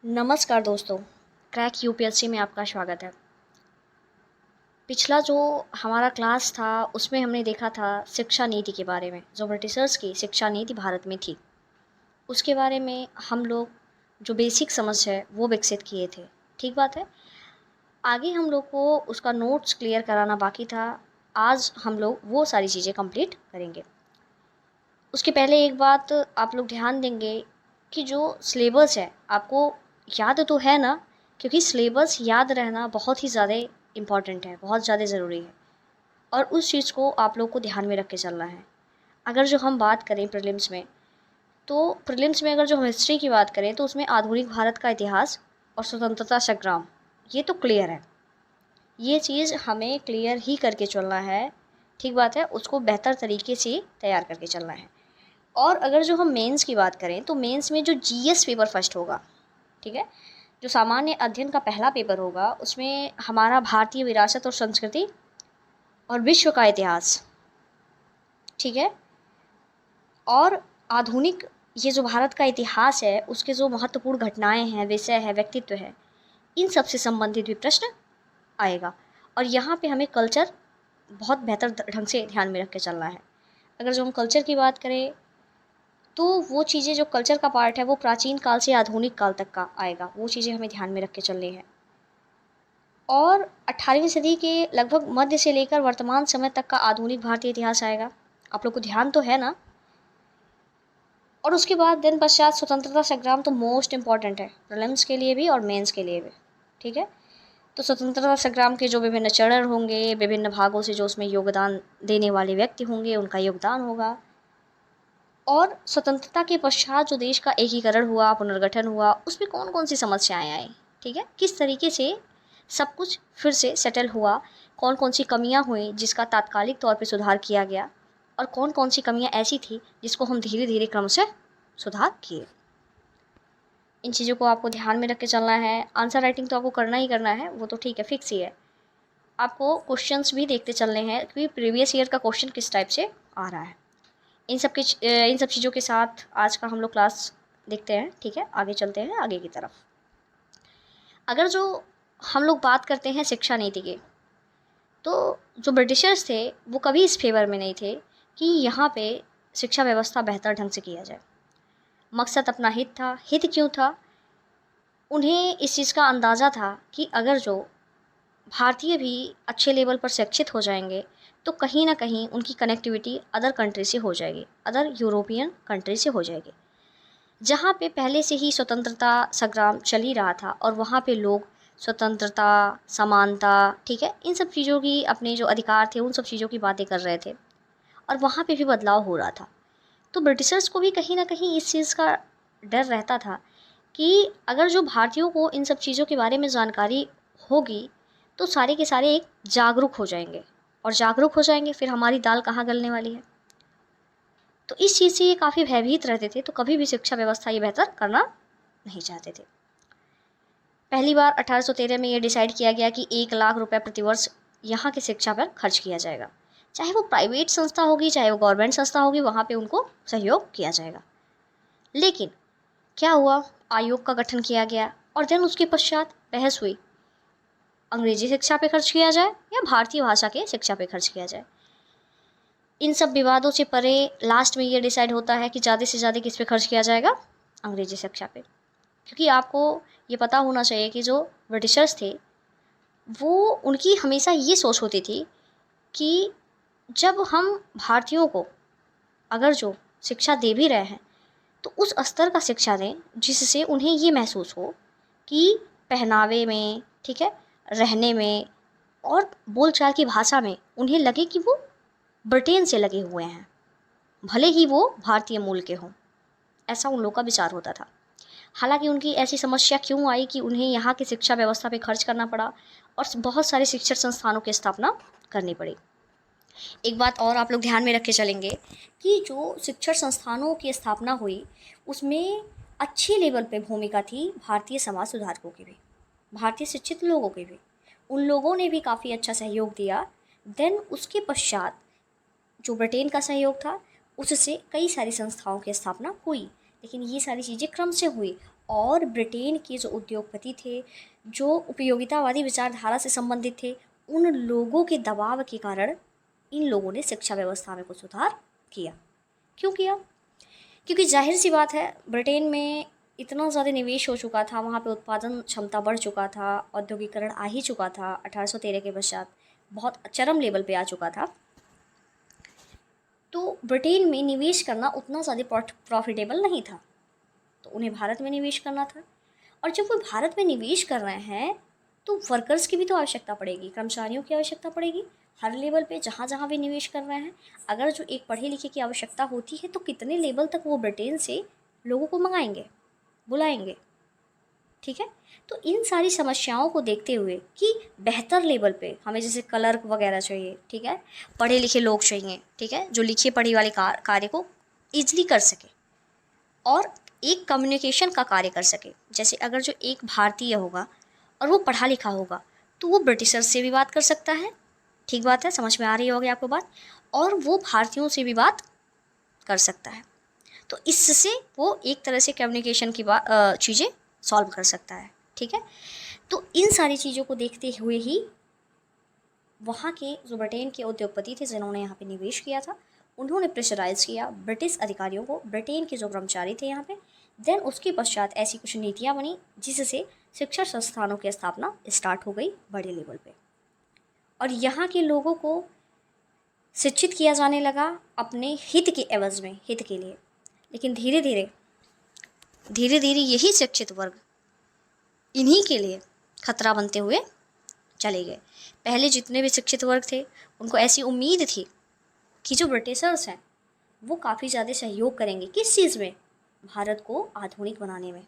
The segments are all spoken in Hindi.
नमस्कार दोस्तों, क्रैक यूपीएससी में आपका स्वागत है। पिछला जो हमारा क्लास था उसमें हमने देखा था शिक्षा नीति के बारे में, जो ब्रिटिशर्स की शिक्षा नीति भारत में थी। उसके बारे में हम लोग जो बेसिक समझ है वो विकसित किए थे। ठीक बात है। आगे हम लोग को उसका नोट्स क्लियर कराना बाकी था। आज हम लोग वो सारी चीज़ें कंप्लीट करेंगे। उसके पहले एक बात आप लोग ध्यान देंगे कि जो सिलेबस है आपको याद तो है ना, क्योंकि सिलेबस याद रहना बहुत ही ज़्यादा इम्पॉर्टेंट है, बहुत ज़्यादा ज़रूरी है। और उस चीज़ को आप लोग को ध्यान में रख के चलना है। अगर जो हम बात करें प्रीलिम्स में, तो प्रीलिम्स में अगर जो हम हिस्ट्री की बात करें तो उसमें आधुनिक भारत का इतिहास और स्वतंत्रता संग्राम, ये तो क्लियर है। ये चीज़ हमें क्लियर ही करके चलना है। ठीक बात है, उसको बेहतर तरीके से तैयार करके चलना है। और अगर जो हम मेंस की बात करें तो मेंस में जो जीएस पेपर फर्स्ट होगा, ठीक है, जो सामान्य अध्ययन का पहला पेपर होगा, उसमें हमारा भारतीय विरासत और संस्कृति और विश्व का इतिहास, ठीक है, और आधुनिक ये जो भारत का इतिहास है उसके जो महत्वपूर्ण घटनाएं हैं, विषय है, व्यक्तित्व है, इन सब से संबंधित भी प्रश्न आएगा। और यहाँ पे हमें कल्चर बहुत बेहतर ढंग से ध्यान में रख के चलना है। अगर जो हम कल्चर की बात करें तो वो चीज़ें जो कल्चर का पार्ट है वो प्राचीन काल से आधुनिक काल तक का आएगा, वो चीज़ें हमें ध्यान में रख के चलनी है। और 18वीं सदी के लगभग मध्य से लेकर वर्तमान समय तक का आधुनिक भारतीय इतिहास आएगा। आप लोग को ध्यान तो है ना। और उसके बाद दिन पश्चात स्वतंत्रता संग्राम तो मोस्ट इम्पॉर्टेंट है, प्रीलिम्स के लिए भी और मेंस के लिए भी। ठीक है, तो स्वतंत्रता संग्राम के जो विभिन्न चरण होंगे, विभिन्न भागों से जो उसमें योगदान देने वाले व्यक्ति होंगे, उनका योगदान होगा। और स्वतंत्रता के पश्चात जो देश का एकीकरण हुआ, पुनर्गठन हुआ, उसमें कौन कौन सी समस्याएं आई, ठीक है, किस तरीके से सब कुछ फिर से सेटल हुआ, कौन कौन सी कमियां हुई जिसका तात्कालिक तौर पे सुधार किया गया, और कौन कौन सी कमियां ऐसी थी जिसको हम धीरे धीरे क्रम से सुधार किए। इन चीज़ों को आपको ध्यान में रख के चलना है। आंसर राइटिंग तो आपको करना ही करना है, वो तो ठीक है, फिक्स ही है। आपको क्वेश्चंस भी देखते चलने हैं कि प्रीवियस ईयर का क्वेश्चन किस टाइप से आ रहा है। इन सब चीज़ों के साथ आज का हम लोग क्लास देखते हैं। ठीक है, आगे चलते हैं आगे की तरफ। अगर जो हम लोग बात करते हैं शिक्षा नीति की, तो जो ब्रिटिशर्स थे वो कभी इस फेवर में नहीं थे कि यहाँ पे शिक्षा व्यवस्था बेहतर ढंग से किया जाए। मकसद अपना हित था। हित क्यों था? उन्हें इस चीज़ का अंदाज़ा था कि अगर जो भारतीय भी अच्छे लेवल पर शिक्षित हो जाएंगे तो कहीं ना कहीं उनकी कनेक्टिविटी अदर कंट्री से हो जाएगी, अदर यूरोपियन कंट्री से हो जाएगी, जहाँ पे पहले से ही स्वतंत्रता संग्राम चल ही रहा था और वहाँ पे लोग स्वतंत्रता, समानता, ठीक है, इन सब चीज़ों की, अपने जो अधिकार थे उन सब चीज़ों की बातें कर रहे थे और वहाँ पे भी बदलाव हो रहा था। तो ब्रिटिशर्स को भी कहीं ना कहीं इस चीज़ का डर रहता था कि अगर जो भारतीयों को इन सब चीज़ों के बारे में जानकारी होगी तो सारे के सारे एक जागरूक हो जाएंगे, और जागरूक हो जाएंगे फिर हमारी दाल कहाँ गलने वाली है। तो इस चीज़ से ये काफ़ी भयभीत रहते थे, तो कभी भी शिक्षा व्यवस्था ये बेहतर करना नहीं चाहते थे। पहली बार 1813 में ये डिसाइड किया गया कि 1 लाख रुपए प्रतिवर्ष यहाँ की शिक्षा पर खर्च किया जाएगा। चाहे वो प्राइवेट संस्था होगी, चाहे वो गवर्नमेंट संस्था होगी, वहाँ पे उनको सहयोग किया जाएगा। लेकिन क्या हुआ? आयोग का गठन किया गया और देन उसके पश्चात बहस हुई, अंग्रेजी शिक्षा पे खर्च किया जाए या भारतीय भाषा के शिक्षा पे खर्च किया जाए। इन सब विवादों से परे लास्ट में ये डिसाइड होता है कि ज़्यादा से ज़्यादा किस पे खर्च किया जाएगा? अंग्रेजी शिक्षा पे। क्योंकि आपको ये पता होना चाहिए कि जो ब्रिटिशर्स थे वो, उनकी हमेशा ये सोच होती थी कि जब हम भारतीयों को अगर जो शिक्षा दे भी रहे हैं तो उस स्तर का शिक्षा दें जिससे उन्हें ये महसूस हो कि पहनावे में, ठीक है, रहने में और बोलचाल की भाषा में उन्हें लगे कि वो ब्रिटेन से लगे हुए हैं, भले ही वो भारतीय मूल के हों। ऐसा उन लोगों का विचार होता था। हालांकि उनकी ऐसी समस्या क्यों आई कि उन्हें यहाँ की शिक्षा व्यवस्था पे खर्च करना पड़ा और बहुत सारे शिक्षण संस्थानों की स्थापना करनी पड़ी। एक बात और आप लोग ध्यान में रख के चलेंगे कि जो शिक्षण संस्थानों की स्थापना हुई उसमें अच्छी लेवल पे भूमिका थी भारतीय समाज सुधारकों की भी, भारतीय शिक्षित लोगों की भी। उन लोगों ने भी काफ़ी अच्छा सहयोग दिया। देन उसके पश्चात जो ब्रिटेन का सहयोग था उससे कई सारी संस्थाओं की स्थापना हुई। लेकिन ये सारी चीज़ें क्रम से हुई और ब्रिटेन के जो उद्योगपति थे, जो उपयोगितावादी विचारधारा से संबंधित थे, उन लोगों के दबाव के कारण इन लोगों ने शिक्षा व्यवस्था में कुछ सुधार किया। क्यों किया? क्योंकि जाहिर सी बात है, ब्रिटेन में इतना ज़्यादा निवेश हो चुका था, वहाँ पे उत्पादन क्षमता बढ़ चुका था, औद्योगिकरण आ ही चुका था 1813 के पश्चात, बहुत चरम लेवल पे आ चुका था। तो ब्रिटेन में निवेश करना उतना ज़्यादा प्रॉफिटेबल नहीं था, तो उन्हें भारत में निवेश करना था। और जब वो भारत में निवेश कर रहे हैं तो वर्कर्स की भी तो आवश्यकता पड़ेगी, कर्मचारियों की आवश्यकता पड़ेगी हर लेवल पे, जहाँ जहाँ भी निवेश कर रहे हैं। अगर जो एक पढ़े लिखे की आवश्यकता होती है तो कितने लेवल तक वो ब्रिटेन से लोगों को मंगाएंगे, बुलाएंगे, ठीक है। तो इन सारी समस्याओं को देखते हुए कि बेहतर लेवल पे हमें जैसे क्लर्क वगैरह चाहिए, ठीक है, पढ़े लिखे लोग चाहिए, ठीक है, जो लिखे पढ़े वाले कार्य को ईजिली कर सके और एक कम्युनिकेशन का कार्य कर सके। जैसे अगर जो एक भारतीय होगा और वो पढ़ा लिखा होगा तो वो ब्रिटिशर्स से भी बात कर सकता है, ठीक बात है, समझ में आ रही होगी आपको बात, और वो भारतीयों से भी बात कर सकता है। तो इससे वो एक तरह से कम्युनिकेशन की बात चीज़ें सॉल्व कर सकता है, ठीक है। तो इन सारी चीज़ों को देखते हुए ही वहाँ के जो ब्रिटेन के उद्योगपति थे जिन्होंने यहाँ पे निवेश किया था, उन्होंने प्रेशराइज किया ब्रिटिश अधिकारियों को, ब्रिटेन के जो कर्मचारी थे यहाँ पे। देन उसके पश्चात ऐसी कुछ नीतियाँ बनी जिससे शिक्षा संस्थानों की स्थापना स्टार्ट हो गई बड़े लेवल पे, और यहाँ के लोगों को शिक्षित किया जाने लगा अपने हित के एवज में, हित के लिए। लेकिन धीरे धीरे यही शिक्षित वर्ग इन्हीं के लिए खतरा बनते हुए चले गए। पहले जितने भी शिक्षित वर्ग थे उनको ऐसी उम्मीद थी कि जो ब्रिटिशर्स हैं वो काफ़ी ज़्यादा सहयोग करेंगे, किस चीज़ में, भारत को आधुनिक बनाने में।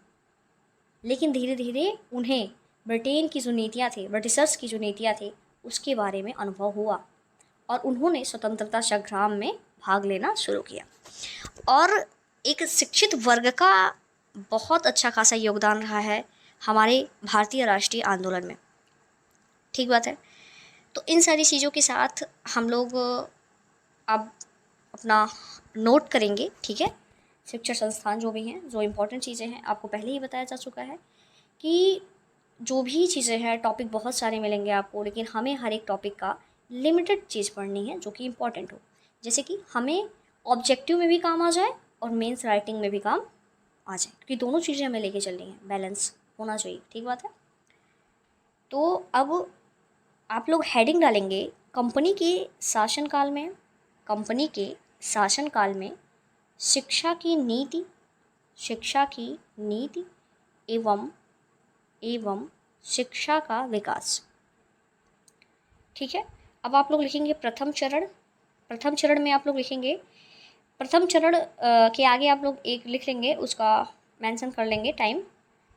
लेकिन धीरे धीरे उन्हें ब्रिटेन की जो नीतियाँ थी, ब्रिटिशर्स की जो नीतियाँ थी, उसके बारे में अनुभव हुआ और उन्होंने स्वतंत्रता संग्राम में भाग लेना शुरू किया। और एक शिक्षित वर्ग का बहुत अच्छा खासा योगदान रहा है हमारे भारतीय राष्ट्रीय आंदोलन में, ठीक बात है। तो इन सारी चीज़ों के साथ हम लोग अब अपना नोट करेंगे, ठीक है। शिक्षा संस्थान जो भी हैं, जो इम्पोर्टेंट चीज़ें हैं, आपको पहले ही बताया जा चुका है कि जो भी चीज़ें हैं, टॉपिक बहुत सारे मिलेंगे आपको, लेकिन हमें हर एक टॉपिक का लिमिटेड चीज़ पढ़नी है जो कि इम्पोर्टेंट हो, जैसे कि हमें ऑब्जेक्टिव में भी काम आ जाए और मेंस राइटिंग में भी काम आ जाए, क्योंकि दोनों चीज़ें हमें लेके चलनी है, बैलेंस होना चाहिए, ठीक बात है। तो अब आप लोग हेडिंग डालेंगे कंपनी के शासनकाल में, कंपनी के शासनकाल में शिक्षा की नीति, शिक्षा की नीति एवं शिक्षा का विकास, ठीक है। अब आप लोग लिखेंगे प्रथम चरण। प्रथम चरण में आप लोग लिखेंगे, प्रथम चरण के आगे आप लोग एक लिख लेंगे, उसका मेंशन कर लेंगे टाइम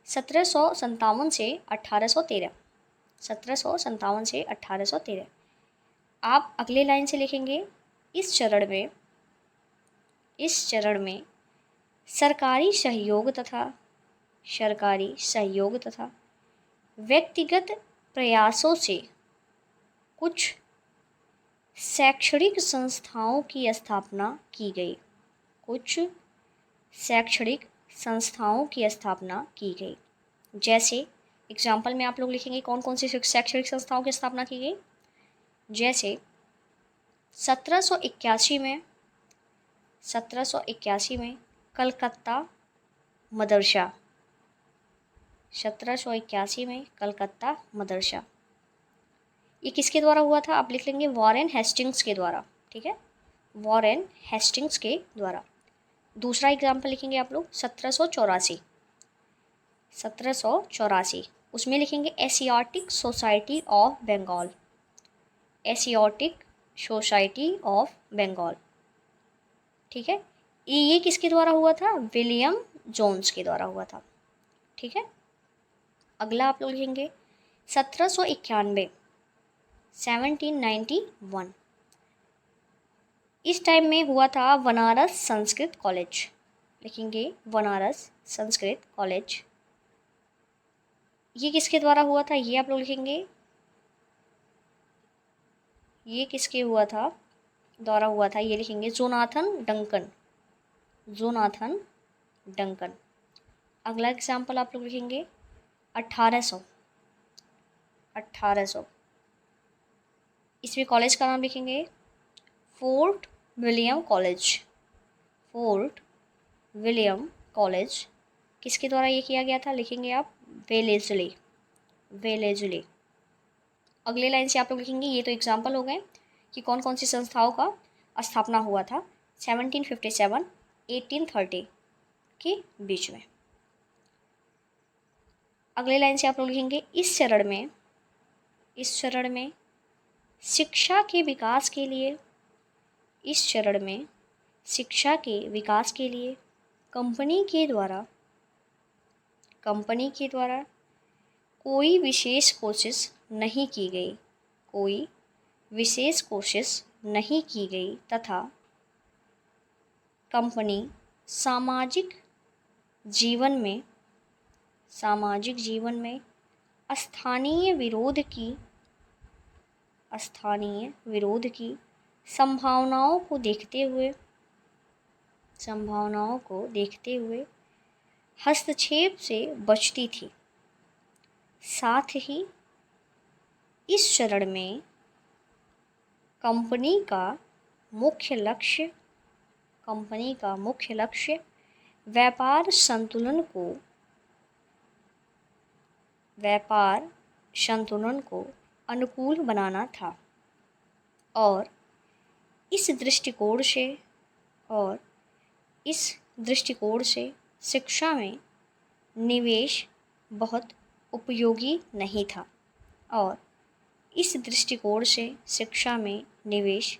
1757 से 1813, 1757 से 1813। आप अगले लाइन से लिखेंगे इस चरण में सरकारी सहयोग तथा व्यक्तिगत प्रयासों से कुछ शैक्षणिक संस्थाओं की स्थापना की गई, कुछ शैक्षणिक संस्थाओं की स्थापना की गई। जैसे एग्जाम्पल में आप लोग लिखेंगे कौन कौन सी शैक्षणिक संस्थाओं की स्थापना की गई। जैसे 1781 में कलकत्ता मदरसा, 1781 में कलकत्ता मदरसा, ये किसके द्वारा हुआ था, आप लिख लेंगे वॉरेन हेस्टिंग्स के द्वारा, ठीक है, वॉरेन हेस्टिंग्स के द्वारा। दूसरा एग्जाम्पल लिखेंगे आप लोग 1784, उसमें लिखेंगे Asiatic Society of Bengal, Asiatic Society of Bengal, ठीक है। ये किसके द्वारा हुआ था, विलियम जोन्स के द्वारा हुआ था, ठीक है। अगला आप लोग लिखेंगे 1791, 1791, इस टाइम में हुआ था बनारस संस्कृत कॉलेज, लिखेंगे बनारस संस्कृत कॉलेज। ये किसके द्वारा हुआ था, ये आप लोग लिखेंगे, ये किसके द्वारा हुआ था, ये लिखेंगे जोनाथन डंकन, जोनाथन डंकन, अगला एग्जाम्पल आप लोग लिखेंगे 1800। 1800 इसमें कॉलेज का नाम लिखेंगे fort William college. Fort William college किसके द्वारा ये किया गया था, लिखेंगे आप वेलेज़ली। वेलेज़ली। अगले लाइन से आप लोग लिखेंगे, ये तो एग्जाम्पल हो गए कि कौन कौन सी संस्थाओं का स्थापना हुआ था 1757 1830 के बीच में। अगले लाइन से आप लोग लिखेंगे इस चरण में शिक्षा के विकास के लिए, इस चरण में शिक्षा के विकास के लिए कंपनी के द्वारा कोई विशेष कोशिश नहीं की गई, कोई विशेष कोशिश नहीं की गई तथा कंपनी सामाजिक जीवन में स्थानीय विरोध की संभावनाओं को देखते हुए हस्तक्षेप से बचती थी। साथ ही इस चरण में कंपनी का मुख्य लक्ष्य व्यापार संतुलन को अनुकूल बनाना था और इस दृष्टिकोण से शिक्षा में निवेश बहुत उपयोगी नहीं था, और इस दृष्टिकोण से शिक्षा में निवेश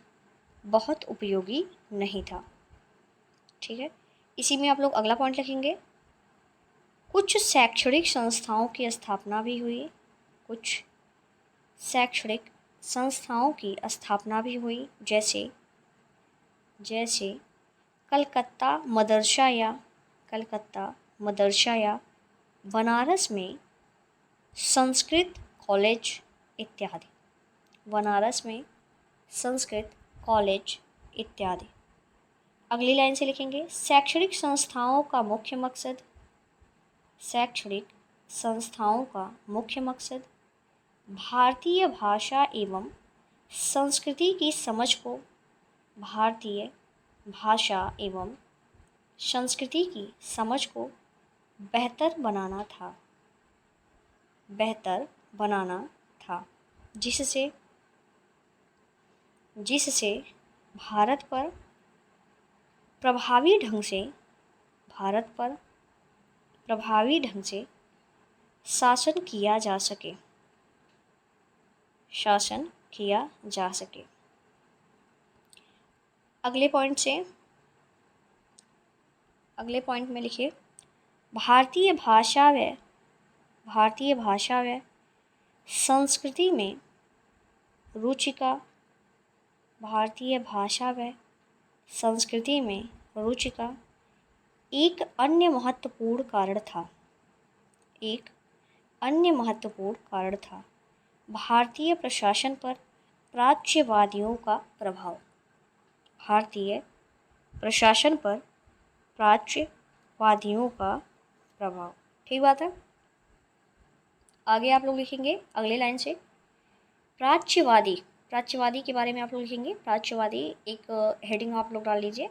बहुत उपयोगी नहीं था। ठीक है, इसी में आप लोग अगला पॉइंट लिखेंगे, कुछ शैक्षणिक संस्थाओं की स्थापना भी हुई, कुछ शैक्षणिक संस्थाओं की स्थापना भी हुई, जैसे कलकत्ता मदरसा या बनारस में संस्कृत कॉलेज इत्यादि। बनारस में संस्कृत कॉलेज इत्यादि। अगली लाइन से लिखेंगे, शैक्षणिक संस्थाओं का मुख्य मकसद भारतीय भाषा एवं संस्कृति की समझ को बेहतर बनाना था, जिससे भारत पर प्रभावी ढंग से शासन किया जा सके। अगले पॉइंट में लिखिए, भारतीय भाषा व संस्कृति में रुचि का एक अन्य महत्वपूर्ण कारण था भारतीय प्रशासन पर प्राच्यवादियों का प्रभाव। ठीक बात है। आगे आप लोग लिखेंगे अगले लाइन से, प्राच्यवादी के बारे में आप लोग लिखेंगे। प्राच्यवादी एक हेडिंग आप लोग डाल लीजिए,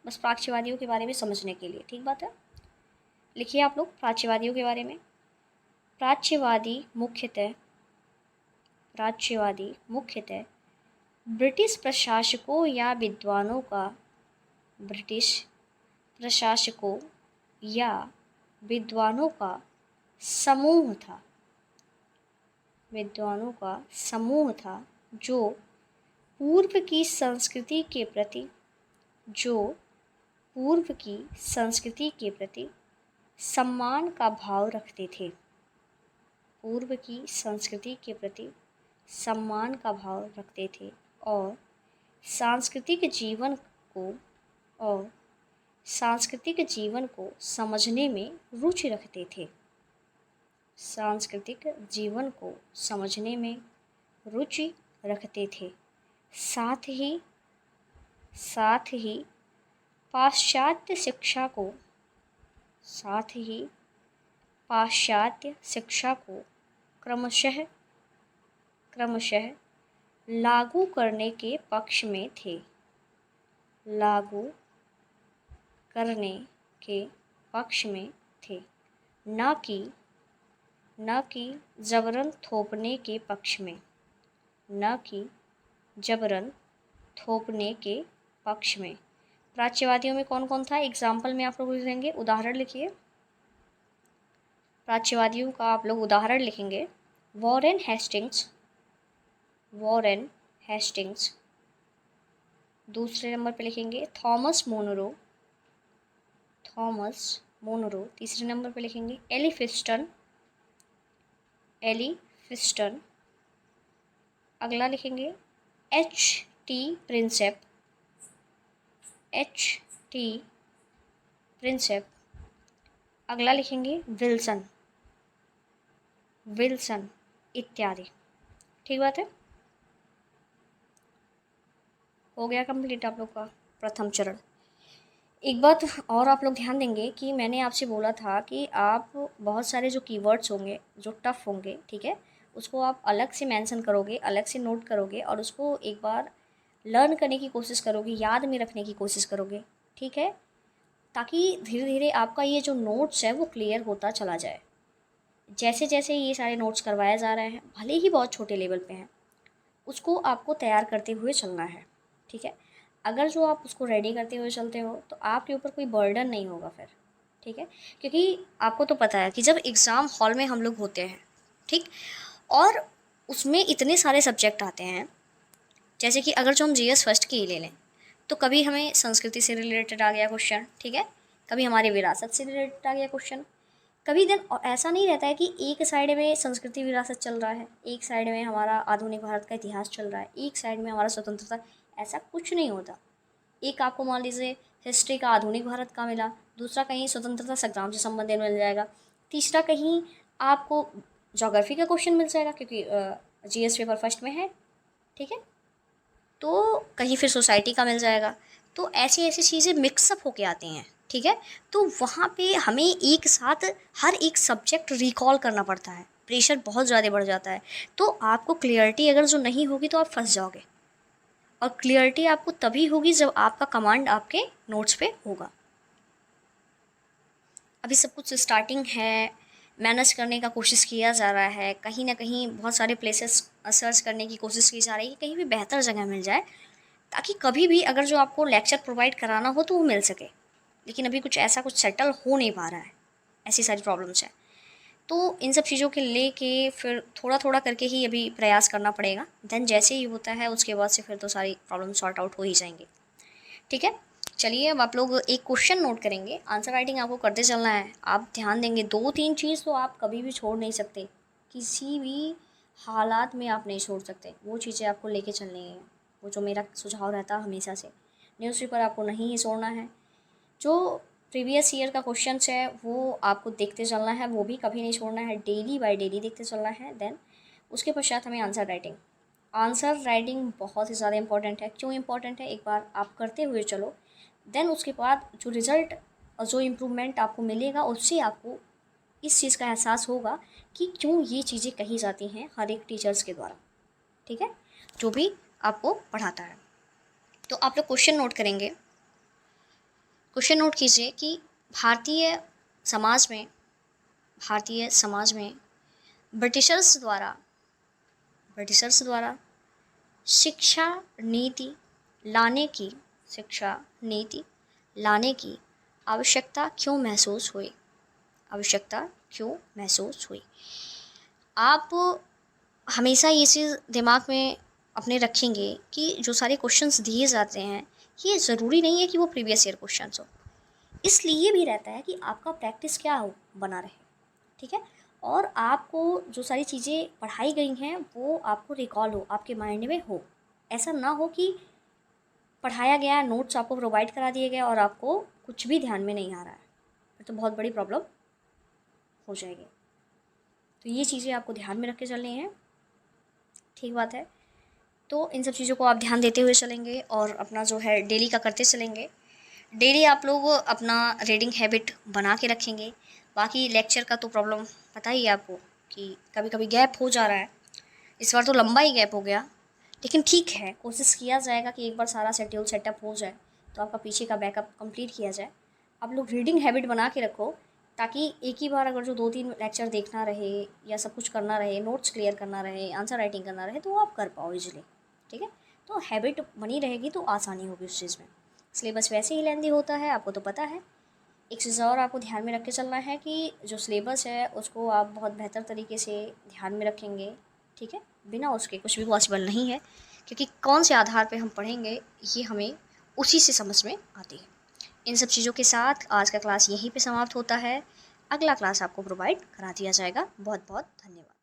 बस प्राच्यवादियों के बारे में समझने के लिए। ठीक बात है, लिखिए आप लोग प्राच्यवादियों के बारे में। प्राच्यवादी मुख्यतः ब्रिटिश प्रशासकों या विद्वानों का समूह था जो पूर्व की संस्कृति के प्रति सम्मान का भाव रखते थे और सांस्कृतिक जीवन को समझने में रुचि रखते थे। साथ ही पाश्चात्य शिक्षा को पाश्चात्य शिक्षा को क्रमशः लागू करने के पक्ष में थे। लागू करने के पक्ष में थे, न कि जबरन थोपने के पक्ष में, न कि जबरन थोपने के पक्ष में। प्राच्यवादियों में कौन कौन था? एग्जाम्पल में आप लोग लिखेंगे, उदाहरण लिखिए। प्राच्यवादियों का आप लोग उदाहरण लिखेंगे। Warren Hastings. दूसरे नंबर पे लिखेंगे थॉमस मोनरो। तीसरे नंबर पे लिखेंगे एली फिस्टन। अगला लिखेंगे H.T. प्रिंसेप। अगला लिखेंगे विल्सन इत्यादि। ठीक बात है, हो गया कंप्लीट आप लोग का प्रथम चरण। एक बात और आप लोग ध्यान देंगे कि मैंने आपसे बोला था कि आप बहुत सारे जो कीवर्ड्स होंगे जो टफ होंगे, ठीक है, उसको आप अलग से मेंशन करोगे, अलग से नोट करोगे और उसको एक बार लर्न करने की कोशिश करोगे, याद में रखने की कोशिश करोगे, ठीक है, ताकि धीरे धीरे आपका ये जो नोट्स है वो क्लियर होता चला जाए। जैसे जैसे ये सारे नोट्स करवाए जा रहे हैं, भले ही बहुत छोटे लेवल पे हैं, उसको आपको तैयार करते हुए चलना है, ठीक है। अगर जो आप उसको रेडी करते हुए चलते हो तो आपके ऊपर कोई बर्डन नहीं होगा फिर, ठीक है, क्योंकि आपको तो पता है कि जब एग्ज़ाम हॉल में हम लोग होते हैं, ठीक, और उसमें इतने सारे सब्जेक्ट आते हैं, जैसे कि अगर जो हम GS फर्स्ट की ही ले लें तो कभी हमें संस्कृति से रिलेटेड आ गया क्वेश्चन, ठीक है, कभी हमारी विरासत से रिलेटेड आ गया क्वेश्चन, कभी दिन ऐसा नहीं रहता है कि एक साइड में संस्कृति विरासत चल रहा है, एक साइड में हमारा आधुनिक भारत का इतिहास चल रहा है, एक साइड में हमारा स्वतंत्रता, ऐसा कुछ नहीं होता। एक आपको मान लीजिए हिस्ट्री का आधुनिक भारत का मिला, दूसरा कहीं स्वतंत्रता संग्राम से संबंधित मिल जाएगा, तीसरा कहीं आपको ज्योग्राफी का क्वेश्चन मिल जाएगा क्योंकि GS पेपर फर्स्ट में है, ठीक है, तो कहीं फिर सोसाइटी का मिल जाएगा। तो ऐसी ऐसी चीज़ें मिक्सअप होके आती हैं, ठीक है, तो वहाँ पे हमें एक साथ हर एक सब्जेक्ट रिकॉल करना पड़ता है, प्रेशर बहुत ज़्यादा बढ़ जाता है। तो आपको क्लियरिटी अगर जो नहीं होगी तो आप फंस जाओगे, और क्लियरिटी आपको तभी होगी जब आपका कमांड आपके नोट्स पे होगा। अभी सब कुछ स्टार्टिंग है, मैनेज करने का कोशिश किया जा रहा है, कहीं ना कहीं बहुत सारे प्लेसेस सर्च करने की कोशिश की जा रही है कि कहीं भी बेहतर जगह मिल जाए, ताकि कभी भी अगर जो आपको लेक्चर प्रोवाइड कराना हो तो वो मिल सके। लेकिन अभी कुछ ऐसा कुछ सेटल हो नहीं पा रहा है, ऐसी सारी प्रॉब्लम्स हैं। तो इन सब चीज़ों के लेके फिर थोड़ा थोड़ा करके ही अभी प्रयास करना पड़ेगा। देन जैसे ही होता है उसके बाद से फिर तो सारी प्रॉब्लम सॉर्ट आउट हो ही जाएंगी, ठीक है। चलिए अब आप लोग एक क्वेश्चन नोट करेंगे, आंसर राइटिंग आपको करते चलना है। आप ध्यान देंगे, 2-3 चीज़ तो आप कभी भी छोड़ नहीं सकते, किसी भी हालात में आप नहीं छोड़ सकते, वो चीज़ें आपको लेके चलनी है। वो जो मेरा सुझाव रहता है हमेशा से, न्यूज़पेपर आपको नहीं ही छोड़ना है, जो प्रीवियस ईयर का क्वेश्चन है वो आपको देखते चलना है, वो भी कभी नहीं छोड़ना है, डेली बाय डेली देखते चलना है। देन उसके पश्चात हमें आंसर राइटिंग बहुत ही ज़्यादा इंपॉर्टेंट है। क्यों इंपॉर्टेंट है, एक बार आप करते हुए चलो, देन उसके बाद जो रिज़ल्ट और जो इम्प्रूवमेंट आपको मिलेगा उससे आपको इस चीज़ का एहसास होगा कि क्यों ये चीज़ें कही जाती हैं हर एक टीचर्स के द्वारा, ठीक है, जो भी आपको पढ़ाता है। तो आप लोग क्वेश्चन नोट करेंगे, क्वेश्चन नोट कीजिए कि भारतीय समाज में ब्रिटिशर्स द्वारा शिक्षा नीति लाने की आवश्यकता क्यों महसूस हुई। आप हमेशा ये चीज़ दिमाग में अपने रखेंगे कि जो सारे क्वेश्चंस दिए जाते हैं ये ज़रूरी नहीं है कि वो प्रीवियस ईयर क्वेश्चंस हो, इसलिए भी रहता है कि आपका प्रैक्टिस क्या हो, बना रहे, ठीक है, और आपको जो सारी चीज़ें पढ़ाई गई हैं वो आपको रिकॉल हो, आपके माइंड में हो। ऐसा ना हो कि पढ़ाया गया नोट्स आपको प्रोवाइड करा दिए गए और आपको कुछ भी ध्यान में नहीं आ रहा है, फिर तो बहुत बड़ी प्रॉब्लम हो जाएगी। तो ये चीज़ें आपको ध्यान में रख के चलनी है, ठीक बात है। तो इन सब चीज़ों को आप ध्यान देते हुए चलेंगे और अपना जो है डेली का करते चलेंगे। डेली आप लोग अपना रीडिंग हैबिट बना के रखेंगे, बाकी लेक्चर का तो प्रॉब्लम पता ही है आपको कि कभी कभी गैप हो जा रहा है। इस बार तो लंबा ही गैप हो गया, लेकिन ठीक है, कोशिश किया जाएगा कि एक बार सारा शेड्यूल सेटअप हो जाए तो आपका पीछे का बैकअप कंप्लीट किया जाए। आप लोग रीडिंग हैबिट बना के रखो, ताकि एक ही बार अगर जो 2-3 लेक्चर देखना रहे या सब कुछ करना रहे, नोट्स क्लियर करना रहे, आंसर राइटिंग करना रहे, तो वो आप कर पाओ इजीली। ठीक है, तो हैबिट बनी रहेगी तो आसानी होगी उस चीज़ में। सिलेबस वैसे ही लेंदी होता है, आपको तो पता है। एक चीज़ और आपको ध्यान में रख के चलना है कि जो सिलेबस है उसको आप बहुत बेहतर तरीके से ध्यान में रखेंगे। ठीक है, बिना उसके कुछ भी पॉसिबल नहीं है, क्योंकि कौन से आधार पे हम पढ़ेंगे ये हमें उसी से समझ में आती है। इन सब चीज़ों के साथ आज का क्लास यहीं पे समाप्त होता है। अगला क्लास आपको प्रोवाइड करा दिया जाएगा। बहुत बहुत धन्यवाद।